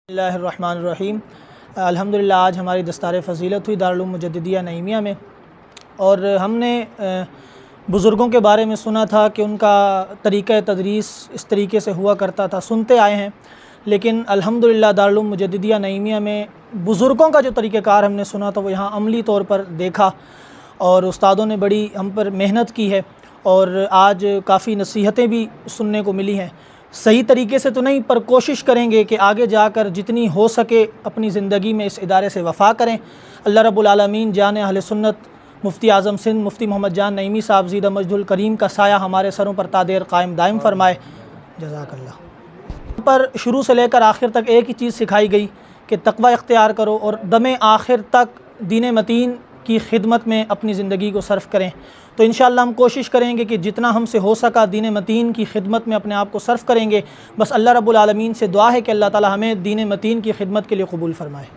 बिस्मिल्लाहिर्रहमानिर्रहीम। अल्हम्दुलिल्लाह आज हमारी दस्तार फ़ज़ीलत हुई दारुल उलूम मुजद्दिदिया नईमिया में, और हमने बुज़ुर्गों के बारे में सुना था कि उनका तरीक़ा तदरीस इस तरीके से हुआ करता था, सुनते आए हैं। लेकिन अल्हम्दुलिल्लाह दारुल उलूम मुजद्दिदिया नईमिया में बुज़ुर्गों का जो तरीक़ाकार हमने सुना था वो यहाँ अमली तौर पर देखा, और उस्तादों ने बड़ी हम पर मेहनत की है, और आज काफ़ी नसीहतें भी सुनने को मिली हैं। सही तरीके से तो नहीं, पर कोशिश करेंगे कि आगे जाकर जितनी हो सके अपनी ज़िंदगी में इस इदारे से वफ़ा करें। अल्लाह रब्बुल आलमीन जान अहले सुन्नत मुफ्ती आज़म सिंध मुफ्ती मोहम्मद जान नईमी साहब ज़ीदा मजदुल करीम का साया हमारे सरों पर तादेर कायम दायम फ़रमाए। जज़ाकल्लाह। पर शुरू से लेकर आखिर तक एक ही चीज़ सिखाई गई कि तक़वा इख्तियार करो और दमे आखिर तक दीन मतीन की खिदमत में अपनी ज़िंदगी को सर्फ़ करें। तो इंशाअल्लाह हम कोशिश करेंगे कि जितना हमसे हो सका दीन मतीन की खिदमत में अपने आप को सर्फ़ करेंगे। बस अल्लाह रब्बुल आलमीन से दुआ है कि अल्लाह ताला हमें दीन मतीन की खिदमत के लिए कबूल फ़रमाए।